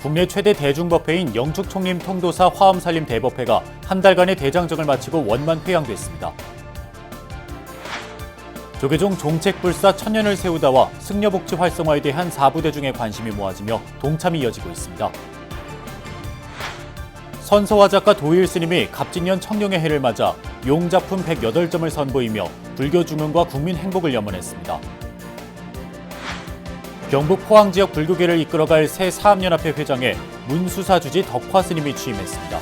국내 최대 대중법회인 영축총림 통도사 화엄살림 대법회가 한 달간의 대장정을 마치고 원만 회양됐습니다. 조계종 종책불사 천년을 세우다와 승려복지 활성화에 대한 4부대 중에 관심이 모아지며 동참이 이어지고 있습니다. 선서화 작가 도일 스님이 갑진년 청룡의 해를 맞아 용작품 108점을 선보이며 불교 중흥과 국민 행복을 염원했습니다. 경북 포항 지역 불교계를 이끌어갈 새 사암연합회 회장에 문수사주지 덕화 스님이 취임했습니다.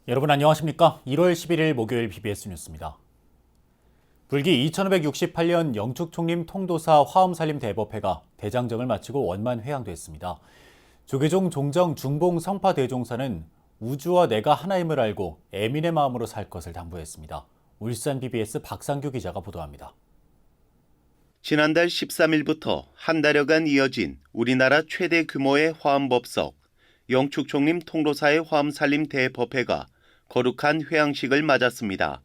여러분 안녕하십니까? 1월 11일 목요일 BBS 뉴스입니다. 불기 2568년 영축총림 통도사 화엄살림 대법회가 대장정을 마치고 원만 회양됐습니다. 조계종 종정 중봉 성파 대종사는 우주와 내가 하나임을 알고 애민의 마음으로 살 것을 당부했습니다. 울산 BBS 박상규 기자가 보도합니다. 지난달 13일부터 한 달여간 이어진 우리나라 최대 규모의 화엄법석, 영축총림 통도사의 화엄살림 대법회가 거룩한 회양식을 맞았습니다.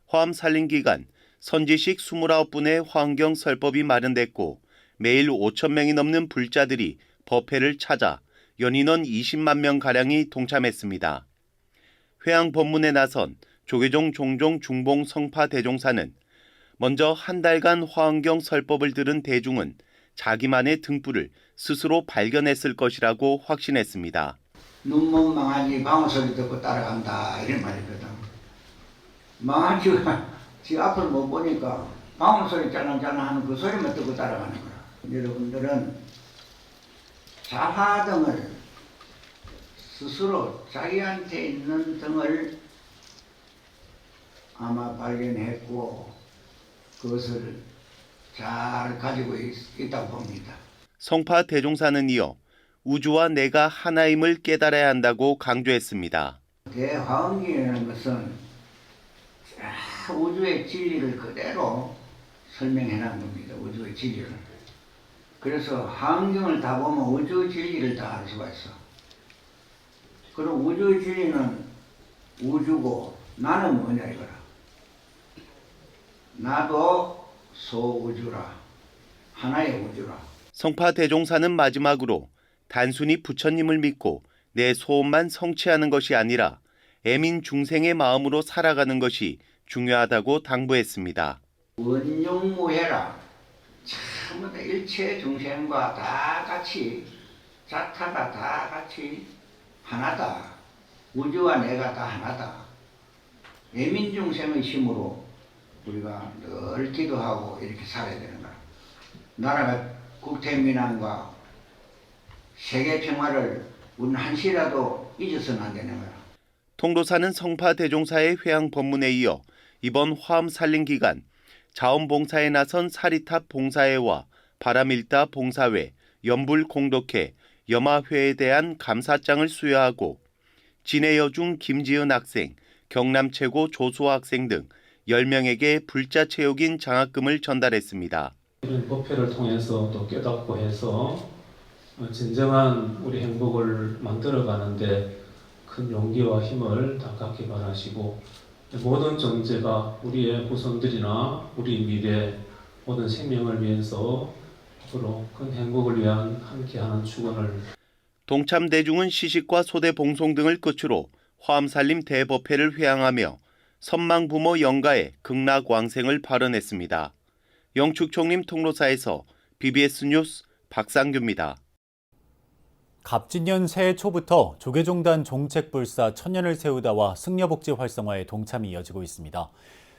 화엄살림 기간 선지식 29분의 화엄경 설법이 마련됐고 매일 5,000명이 넘는 불자들이 법회를 찾아 연인원 20만 명가량이 동참했습니다. 회양 법문에 나선 조계종 종종 중봉 성파 대종사는 먼저 한 달간 화엄경 설법을 들은 대중은 자기만의 등불을 스스로 발견했을 것이라고 확신했습니다. 눈먼 망아지 방울소리 듣고 따라간다 이런 말이거든. 망아지가 지 앞을 못 보니까 방울소리 짤랑짤랑 하는 그 소리만 듣고 따라가는 거야. 여러분들은 자화등을 스스로 자기한테 있는 등을 아마 발견했고 그것을 잘 가지고 있다고 봅니다. 성파 대종사는 이어 우주와 내가 하나임을 깨달아야 한다고 강조했습니다. 대화엄경이라는 것은 우주의 진리를 그대로 설명해 놓은 겁니다. 우주의 진리를. 그래서 화엄경을 다 보면 우주의 진리를 다 알 수가 있어. 그럼 우주의 진리는 우주고 나는 뭐냐 이거라. 나도 소우주라. 하나의 우주라. 성파 대종사는 마지막으로 단순히 부처님을 믿고 내 소원만 성취하는 것이 아니라 애민 중생의 마음으로 살아가는 것이 중요하다고 당부했습니다. 원용무해라. 전부 다 일체 중생과 다 같이 자타가 다 같이 하나다. 우주와 내가 다 하나다. 애민 중생의 힘으로 우리가 늘 기도하고 이렇게 살아야 되는 거야. 나라가 국태민안과 세계 평화를 우리는 한시라도 잊어서는 안 되는 거야. 통도사는 성파 대종사의 회양 법문에 이어 이번 화엄살림 기간 자원봉사에 나선 사리탑 봉사회와 바람일다 봉사회, 연불공덕회, 염화회에 대한 감사장을 수여하고 진해여중 김지은 학생, 경남최고 조수아 학생 등 10명에게 불자 체육인 장학금을 전달했습니다. 이런 법회를 통해서 또 깨닫고 해서 진정한 우리 행복을 만들어가는데 큰 용기와 힘을 다 갖기 바라시고 모든 정제가 우리의 후손들이나 우리 미래 모든 생명을 위해서 앞으로 큰 행복을 위한 함께하는 축원을. 동참 대중은 시식과 소대 봉송 등을 끝으로 화엄살림 대법회를 회양하며 선망부모 영가의 극락왕생을 발언했습니다. 영축총림 통로사에서 BBS 뉴스 박상규입니다. 갑진년 새해 초부터 조계종단 종책불사 천년을 세우다와 승려복지 활성화에 동참이 이어지고 있습니다.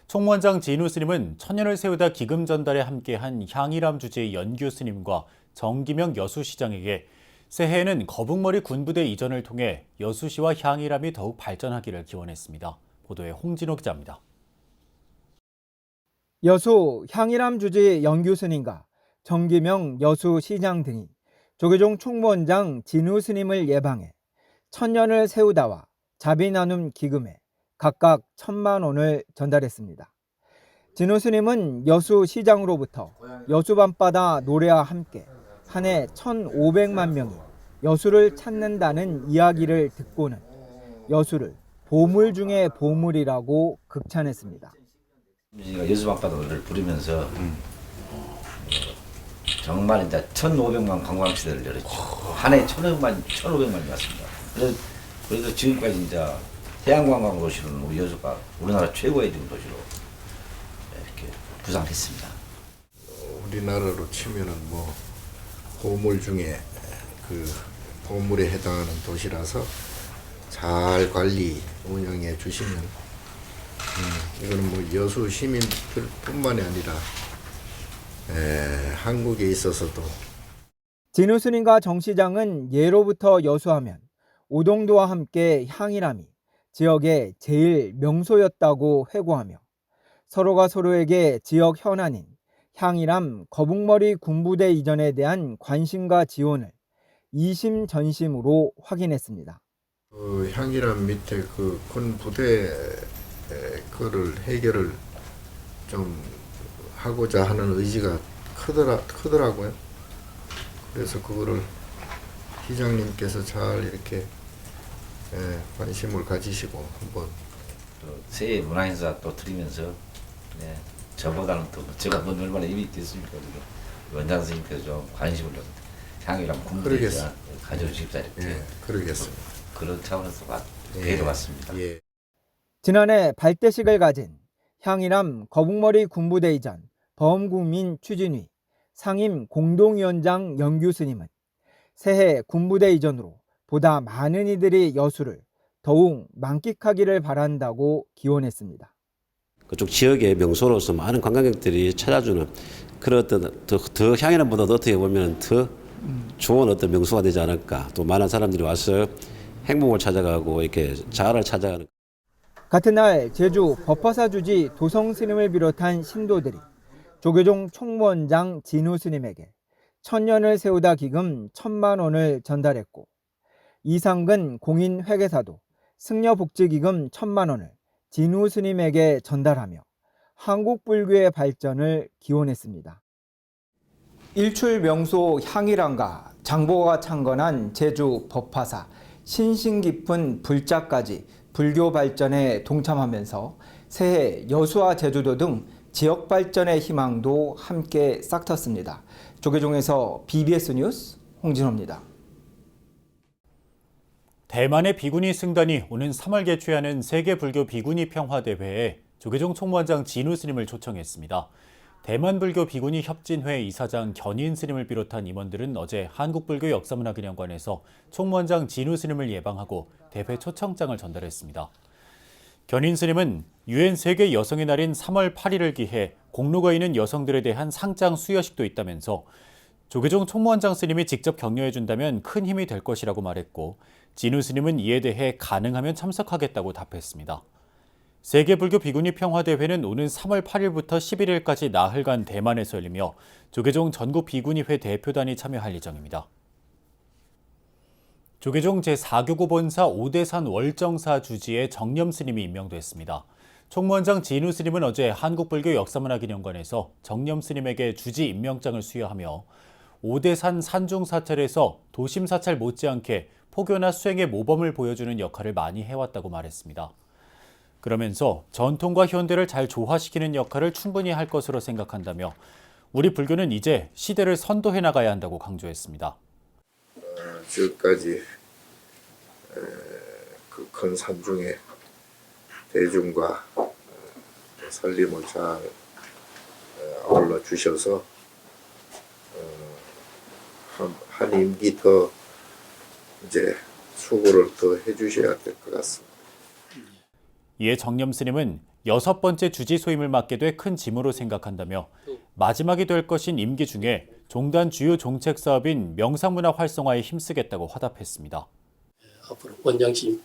총무원장 진우 스님은 천년을 세우다 기금 전달에 함께한 향일암 주지의 연규 스님과 정기명 여수시장에게 새해에는 거북머리 군부대 이전을 통해 여수시와 향일암이 더욱 발전하기를 기원했습니다. 보도에 홍진호 기자입니다. 여수 향일암 주지 연규 스님과 정기명 여수시장 등이 조계종 총무원장 진우 스님을 예방해 천년을 세우다와 자비 나눔 기금에 각각 1,000만 원을 전달했습니다. 진우 스님은 여수시장으로부터 여수 밤바다 노래와 함께 한 해 1,500만 명이 여수를 찾는다는 이야기를 듣고는 여수를 보물 중의 보물이라고 극찬했습니다. 여수 밤바다 노래를 부르면서 정말 이제 1,500만 관광시대를 열었죠. 한 해에 1,500만이 왔습니다. 그래서 지금까지 이제 해양관광 도시로는 우리 여수가 우리나라 최고의 지금 도시로 이렇게 부상했습니다. 우리나라로 치면은 뭐 보물 중에 그 보물에 해당하는 도시라서 잘 관리 운영해 주시면 이거는 뭐 여수 시민들뿐만이 아니라 한국에 있어서도. 진우 스님과 정 시장은 예로부터 여수하면 오동도와 함께 향이람이 지역의 제일 명소였다고 회고하며 서로가 서로에게 지역 현안인 향이람 거북머리 군부대 이전에 대한 관심과 지원을 이심전심으로 확인했습니다. 그 향이람 밑에 그 군부대 그를 해결을 좀 하고자 하는 의지가 크더라고요. 그래서 그거를 시장님께서 잘 이렇게 관심을 가지시고 한번 또 새해 문화행사 또 드리면서 네, 저보다는 또 제가 뭐 얼마나 힘이 있겠습니까? 원장 선생님께서 좀 관심을 좀 향이랑 군부대에 가져주십사 이렇게 그러겠습니다. 그런 차원에서 배로 왔습니다. 예. 지난해 발대식을 가진 향이람 거북머리 군부대 이전 범국민 추진위 상임 공동위원장 연규 스님은 새해 군부대 이전으로 보다 많은 이들이 여수를 더욱 만끽하기를 바란다고 기원했습니다. 그쪽 지역의 명소로서 많은 관광객들이 찾아주는 그런 어떤 더 향이람보다도 어떻게 보면 더 좋은 어떤 명소가 되지 않을까. 또 많은 사람들이 와서 행복을 찾아가고 이렇게 자아를 찾아가는. 같은 날 제주 법화사 주지 도성 스님을 비롯한 신도들이 조계종 총무원장 진우 스님에게 천년을 세우다 기금 1,000만 원을 전달했고 이상근 공인회계사도 승려복지기금 1,000만 원을 진우 스님에게 전달하며 한국 불교의 발전을 기원했습니다. 일출 명소 향이람과 장보가 창건한 제주 법화사 신신 깊은 불자까지 불교 발전에 동참하면서 새해 여수와 제주도 등 지역 발전의 희망도 함께 싹텄습니다. 조계종에서 BBS 뉴스 홍진호입니다. 대만의 비구니 승단이 오는 3월 개최하는 세계 불교 비구니 평화 대회에 조계종 총무원장 진우 스님을 초청했습니다. 대만 불교 비구니 협진회 이사장 견인 스님을 비롯한 임원들은 어제 한국불교 역사문화기념관에서 총무원장 진우 스님을 예방하고 대회 초청장을 전달했습니다. 견인 스님은 유엔 세계 여성의 날인 3월 8일을 기해 공로가 있는 여성들에 대한 상장 수여식도 있다면서 조계종 총무원장 스님이 직접 격려해준다면 큰 힘이 될 것이라고 말했고 진우 스님은 이에 대해 가능하면 참석하겠다고 답했습니다. 세계불교 비구니 평화대회는 오는 3월 8일부터 11일까지 나흘간 대만에서 열리며 조계종 전국 비구니회 대표단이 참여할 예정입니다. 조계종 제4교구 본사 오대산 월정사 주지의 정념 스님이 임명됐습니다. 총무원장 진우 스님은 어제 한국불교 역사문화기념관에서 정념 스님에게 주지 임명장을 수여하며 오대산 산중사찰에서 도심사찰 못지않게 포교나 수행의 모범을 보여주는 역할을 많이 해왔다고 말했습니다. 그러면서 전통과 현대를 잘 조화시키는 역할을 충분히 할 것으로 생각한다며 우리 불교는 이제 시대를 선도해 나가야 한다고 강조했습니다. 지금까지 그 큰 산중에 대중과 살림을 잘 아울러 주셔서 한 임기 더 이제 수고를 더 해주셔야 될 것 같습니다. 이에 정념 스님은 6번째 주지 소임을 맡게 돼 큰 짐으로 생각한다며 마지막이 될 것인 임기 중에 종단 주요 정책 사업인 명상문화 활성화에 힘쓰겠다고 화답했습니다. 앞으로 원장님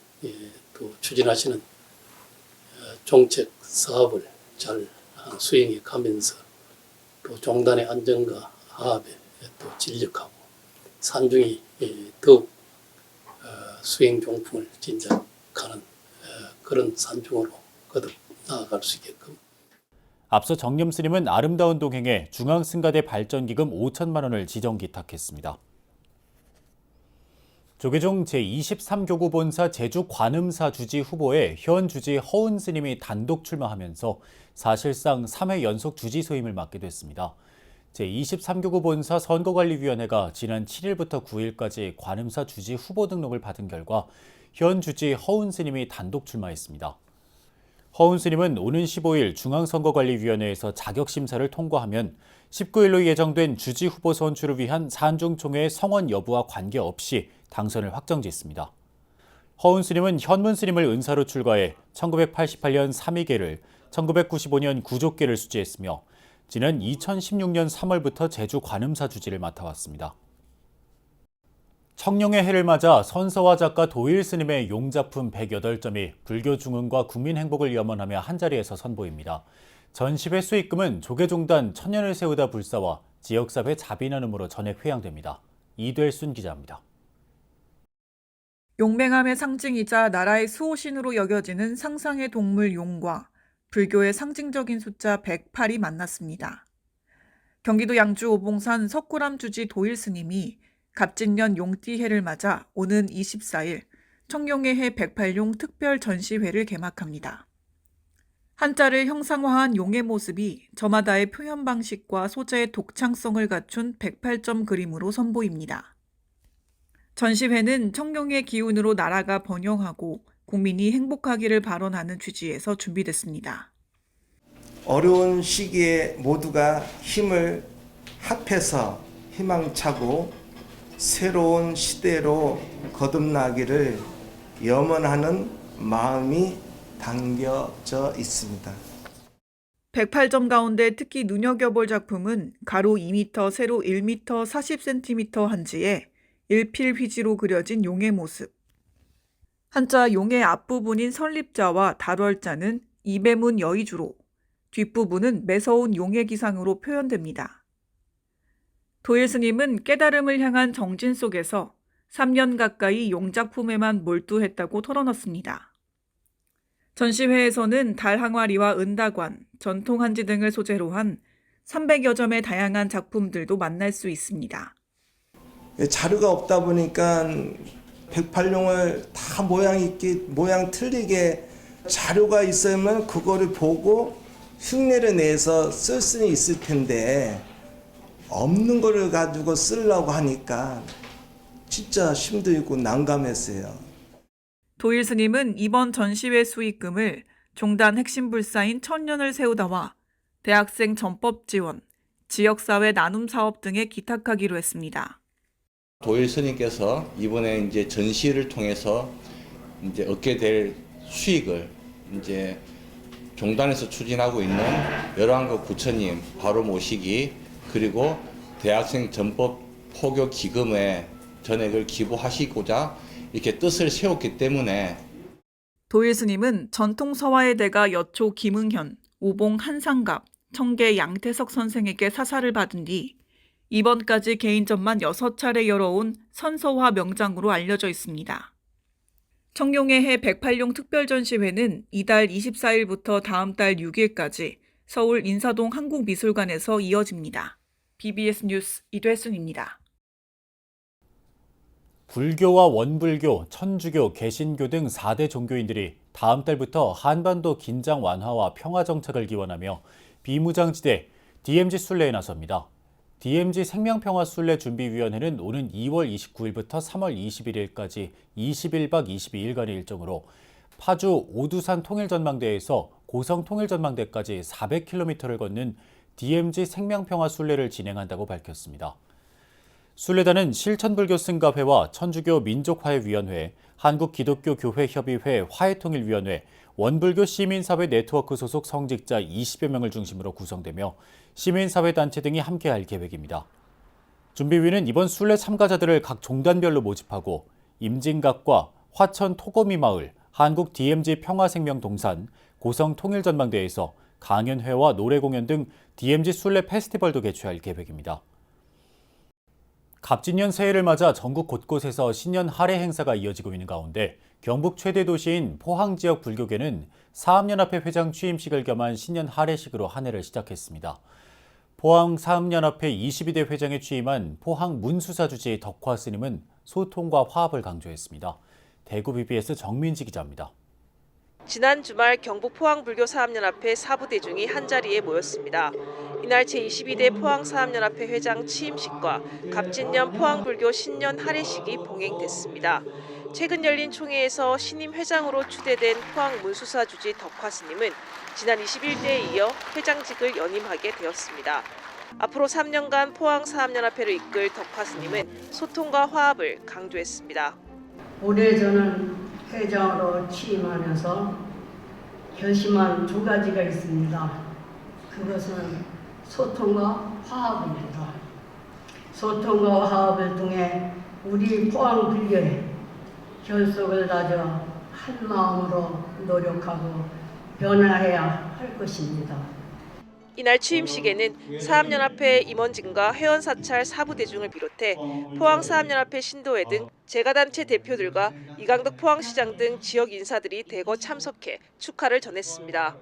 또 추진하시는 정책 사업을 잘 수행해 가면서 또 종단의 안정과 화합에 또 진력하고 산중이 더욱 수행 종풍을 진작하는 그런 산중으로 거듭 나아갈 수 있게끔. 앞서 정념 스님은 아름다운 동행에 중앙승가대 발전기금 5천만 원을 지정 기탁했습니다. 조계종 제23교구 본사 제주 관음사 주지 후보에 현 주지 허운 스님이 단독 출마하면서 사실상 3회 연속 주지 소임을 맡게 됐습니다. 제23교구 본사 선거관리위원회가 지난 7일부터 9일까지 관음사 주지 후보 등록을 받은 결과 현 주지 허운 스님이 단독 출마했습니다. 허운 스님은 오는 15일 중앙선거관리위원회에서 자격심사를 통과하면 19일로 예정된 주지 후보 선출을 위한 산중총회 성원 여부와 관계없이 당선을 확정짓습니다. 허운 스님은 현문 스님을 은사로 출가해 1988년 삼위계를, 1995년 구족계를 수지했으며 지난 2016년 3월부터 제주 관음사 주지를 맡아왔습니다. 청룡의 해를 맞아 선서와 작가 도일 스님의 용작품 108점이 불교 중흥과 국민 행복을 염원하며 한자리에서 선보입니다. 전시회 수익금은 조계종단 천년을 세우다 불사와 지역사회 자비나눔으로 전액 회양됩니다. 이del순 기자입니다. 용맹함의 상징이자 나라의 수호신으로 여겨지는 상상의 동물 용과 불교의 상징적인 숫자 108이 만났습니다. 경기도 양주 오봉산 석굴암 주지 도일 스님이 갑진년 용띠해를 맞아 오는 24일 청룡의 해 108용 특별 전시회를 개막합니다. 한자를 형상화한 용의 모습이 저마다의 표현 방식과 소재의 독창성을 갖춘 108점 그림으로 선보입니다. 전시회는 청룡의 기운으로 나라가 번영하고 국민이 행복하기를 발언하는 취지에서 준비됐습니다. 어려운 시기에 모두가 힘을 합해서 희망차고 새로운 시대로 거듭나기를 염원하는 마음이 담겨져 있습니다. 108점 가운데 특히 눈여겨볼 작품은 가로 2m, 세로 1m 40cm 한지에 일필휘지로 그려진 용의 모습. 한자 용의 앞부분인 설립자와 달월자는 이배문 여의주로, 뒷부분은 매서운 용의 기상으로 표현됩니다. 도일 스님은 깨달음을 향한 정진 속에서 3년 가까이 용작품에만 몰두했다고 털어놨습니다. 전시회에서는 달항아리와 은다관, 전통한지 등을 소재로 한 300여 점의 다양한 작품들도 만날 수 있습니다. 자료가 없다 보니까 108용을 다 모양 틀리게 자료가 있으면 그거를 보고 흉내를 내서 쓸 수는 있을 텐데 없는 거를 가지고 쓰려고 하니까 진짜 힘들고 난감했어요. 도일 스님은 이번 전시회 수익금을 종단 핵심 불사인 천년을 세우다와 대학생 전법 지원, 지역사회 나눔 사업 등에 기탁하기로 했습니다. 도일 스님께서 이번에 이제 전시를 통해서 이제 얻게 될 수익을 이제 종단에서 추진하고 있는 11개 부처님 바로 모시기, 그리고 대학생 전법 포교 기금에 전액을 기부하시고자 이렇게 뜻을 세웠기 때문에 도일 스님은 전통 서화의 대가 여초 김응현, 오봉 한상갑, 청계 양태석 선생에게 사사를 받은 뒤 이번까지 개인전만 6차례 열어온 선서화 명장으로 알려져 있습니다. 청룡의 해 108용 특별전시회는 이달 24일부터 다음 달 6일까지 서울 인사동 한국미술관에서 이어집니다. BBS 뉴스 이del순입니다. 불교와 원불교, 천주교, 개신교 등 4대 종교인들이 다음 달부터 한반도 긴장 완화와 평화 정착을 기원하며 비무장지대 DMZ 순례에 나섭니다. DMZ 생명평화순례준비위원회는 오는 2월 29일부터 3월 21일까지 21박 22일간의 일정으로 파주 오두산 통일전망대에서 고성 통일전망대까지 400km를 걷는 DMZ 생명평화순례를 진행한다고 밝혔습니다. 순례단은 실천불교 승가회와 천주교 민족화해위원회, 한국기독교교회협의회 화해통일위원회, 원불교 시민사회 네트워크 소속 성직자 20여 명을 중심으로 구성되며 시민사회단체 등이 함께할 계획입니다. 준비위는 이번 순례 참가자들을 각 종단별로 모집하고 임진각과 화천 토거미마을, 한국 DMZ 평화생명동산, 고성 통일전망대에서 강연회와 노래공연 등 DMZ 순례 페스티벌도 개최할 계획입니다. 갑진년 새해를 맞아 전국 곳곳에서 신년 할애 행사가 이어지고 있는 가운데 경북 최대 도시인 포항 지역 불교계는 사암연합회 회장 취임식을 겸한 신년 할애식으로 한 해를 시작했습니다. 포항 사암연합회 22대 회장에 취임한 포항 문수사 주지 덕화 스님은 소통과 화합을 강조했습니다. 대구 BBS 정민지 기자입니다. 지난 주말 경북 포항불교 사암연합회 사부대중이 한자리에 모였습니다. 이날 제22대 포항사업연합회 회장 취임식과 갑진년 포항불교 신년 할애식이 봉행됐습니다. 최근 열린 총회에서 신임 회장으로 추대된 포항 문수사 주지 덕화 스님은 지난 21대에 이어 회장직을 연임하게 되었습니다. 앞으로 3년간 포항사업연합회를 이끌 덕화 스님은 소통과 화합을 강조했습니다. 올해 저는 회장으로 취임하면서 결심한 두 가지가 있습니다. 그것은 소통과 화합입니다. 소통과 화합을 통해 우리 포항 불교의 결속을 다져 한 마음으로 노력하고 변화해야 할 것입니다. 이날 취임식에는 사업연합회 임원진과 회원사찰 사부대중을 비롯해 포항사업연합회 신도회 등 재가단체 대표들과 이강덕 포항시장 등 지역 인사들이 대거 참석해 축하를 전했습니다.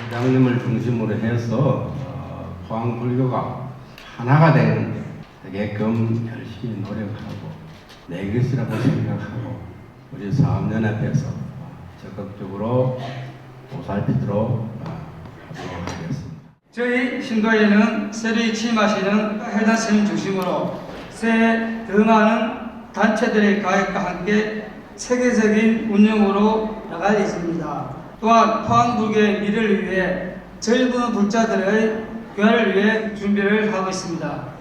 회장님을 중심으로 해서 포항 불교가 하나가 되게끔 열심히 노력하고 내 것이라고 생각하고 우리 사업연합에서 적극적으로 보살피도록 하도록 하겠습니다. 저희 신도에는 새로 취임하시는 회장 스님 중심으로 새해 더 많은 단체들의 가입과 함께 세계적인 운영으로 나갈 예정입니다. 또한 포항불교의 미래를 위해 젊은 불자들의 교화를 위해 준비를 하고 있습니다.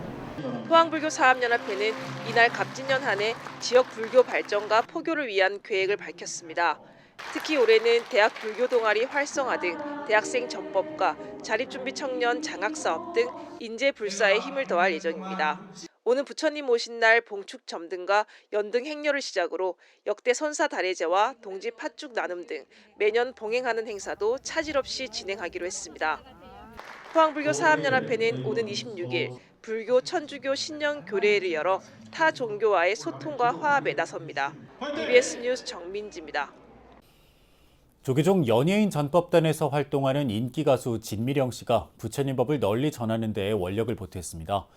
포항불교사업연합회는 이날 갑진년 한 해 지역 불교 발전과 포교를 위한 계획을 밝혔습니다. 특히 올해는 대학 불교 동아리 활성화 등 대학생 전법과 자립준비 청년 장학사업 등 인재 불사에 힘을 더할 예정입니다. 오는 부처님 오신 날 봉축 점등과 연등 행렬을 시작으로 역대 선사 달해제와 동지 팥죽 나눔 등 매년 봉행하는 행사도 차질 없이 진행하기로 했습니다. 포항불교사업연합회는 오는 26일 불교 천주교 신년 교례회를 열어 타 종교와의 소통과 화합에 나섭니다. EBS 뉴스 정민지입니다. 조계종 연예인 전법단에서 활동하는 인기 가수 진미령 씨가 부처님 법을 널리 전하는 데에 원력을 보탰습니다.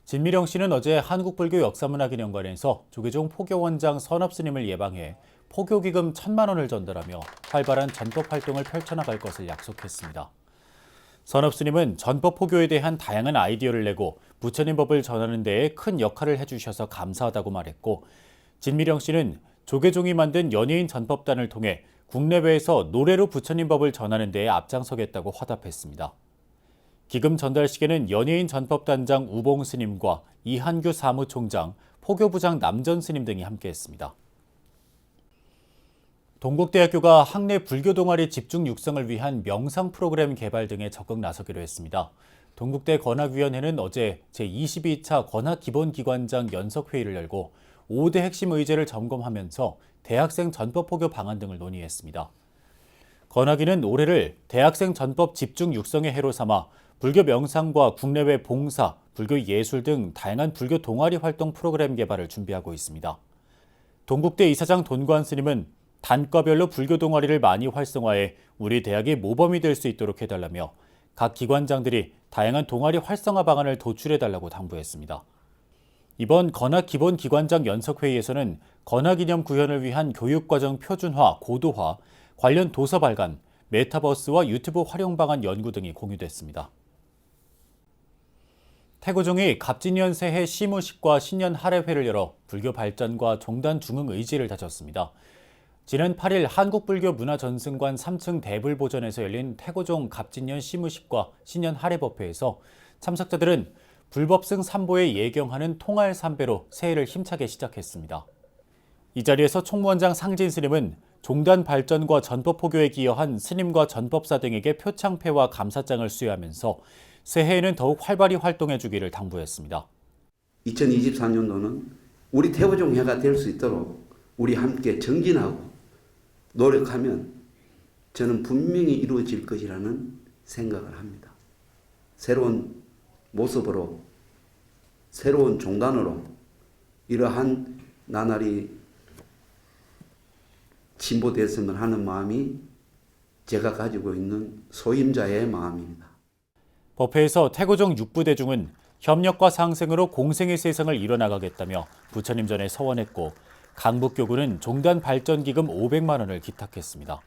진미령 씨는 어제 한국불교 역사문화기념관에서 조계종 포교원장 선업스님을 예방해 포교기금 1,000만 원을 전달하며 활발한 전법 활동을 펼쳐나갈 것을 약속했습니다. 선업스님은 전법 포교에 대한 다양한 아이디어를 내고 부처님 법을 전하는 데에 큰 역할을 해주셔서 감사하다고 말했고, 진미령 씨는 조계종이 만든 연예인 전법단을 통해 국내외에서 노래로 부처님 법을 전하는 데에 앞장서겠다고 화답했습니다. 기금 전달식에는 연예인 전법단장 우봉 스님과 이한규 사무총장, 포교부장 남전 스님 등이 함께했습니다. 동국대학교가 학내 불교 동아리 집중 육성을 위한 명상 프로그램 개발 등에 적극 나서기로 했습니다. 동국대 권학위원회는 어제 제22차 권학기본기관장 연석회의를 열고 5대 핵심 의제를 점검하면서 대학생 전법 포교 방안 등을 논의했습니다. 권학위는 올해를 대학생 전법 집중 육성의 해로 삼아 불교 명상과 국내외 봉사, 불교 예술 등 다양한 불교 동아리 활동 프로그램 개발을 준비하고 있습니다. 동국대 이사장 돈관 스님은 단과별로 불교 동아리를 많이 활성화해 우리 대학이 모범이 될 수 있도록 해달라며 각 기관장들이 다양한 동아리 활성화 방안을 도출해달라고 당부했습니다. 이번 권학기본기관장 연석회의에서는 권학이념 구현을 위한 교육과정 표준화, 고도화, 관련 도서 발간, 메타버스와 유튜브 활용 방안 연구 등이 공유됐습니다. 태고종이 갑진년 새해 시무식과 신년 할애회를 열어 불교 발전과 종단 중흥 의지를 다졌습니다. 지난 8일 한국불교문화전승관 3층 대불보전에서 열린 태고종 갑진년 시무식과 신년 할애법회에서 참석자들은 불법승 삼보에 예경하는 통할 삼배로 새해를 힘차게 시작했습니다. 이 자리에서 총무원장 상진 스님은 종단 발전과 전법 포교에 기여한 스님과 전법사 등에게 표창패와 감사장을 수여하면서 새해에는 더욱 활발히 활동해 주기를 당부했습니다. 2024년도는 우리 태고종 해가 될 수 있도록 우리 함께 정진하고 노력하면 저는 분명히 이루어질 것이라는 생각을 합니다. 새로운 모습으로, 새로운 종단으로 이러한 나날이 진보됐으면 하는 마음이 제가 가지고 있는 소임자의 마음입니다. 법회에서 태고종 육부대중은 협력과 상생으로 공생의 세상을 이뤄나가겠다며 부처님 전에 서원했고, 강북교구는 종단 발전기금 500만 원을 기탁했습니다.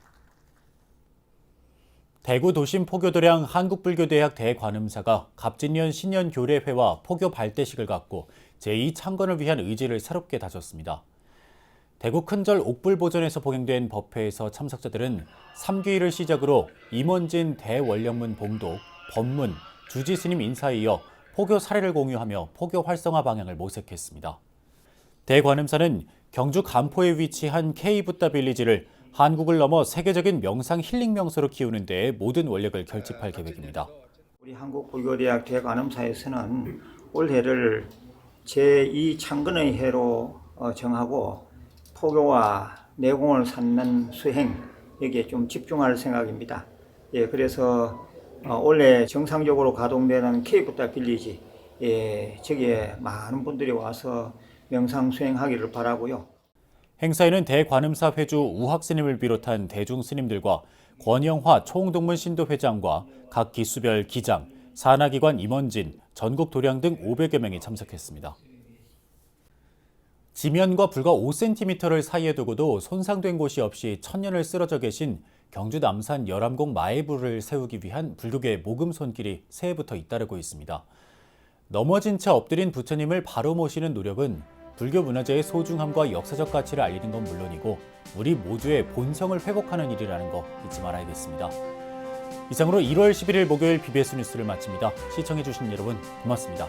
대구 도심 포교도량 한국불교대학 대관음사가 갑진년 신년교례회와 포교 발대식을 갖고 제2창건을 위한 의지를 새롭게 다졌습니다. 대구 큰절 옥불보전에서 봉행된 법회에서 참석자들은 3귀일을 시작으로 임원진 대원령문 봉독, 법문, 주지스님 인사에 이어 포교 사례를 공유하며 포교 활성화 방향을 모색했습니다. 대관음사는 경주 간포에 위치한 K붓다 빌리지를 한국을 넘어 세계적인 명상 힐링 명소로 키우는 데 모든 원력을 결집할 계획입니다. 우리 한국불교대학 대관음사에서는 올해를 제2창건의 해로 정하고 포교와 내공을 쌓는 수행 여기에 좀 집중할 생각입니다. 예, 그래서 올해 정상적으로 가동되는 K붓다 빌리지 저기에 많은 분들이 와서 명상 수행하기를 바라고요. 행사에는 대관음사 회주 우학스님을 비롯한 대중스님들과 권영화 총동문 신도회장과 각 기수별 기장, 산하기관 임원진, 전국 도량 등 500여 명이 참석했습니다. 지면과 불과 5cm를 사이에 두고도 손상된 곳이 없이 천년을 쓰러져 계신 경주 남산 열암공 마애부를 세우기 위한 불교계 모금 손길이 새해부터 잇따르고 있습니다. 넘어진 채 엎드린 부처님을 바로 모시는 노력은 불교 문화재의 소중함과 역사적 가치를 알리는 건 물론이고 우리 모두의 본성을 회복하는 일이라는 거 잊지 말아야겠습니다. 이상으로 1월 11일 목요일 BBS 뉴스를 마칩니다. 시청해주신 여러분 고맙습니다.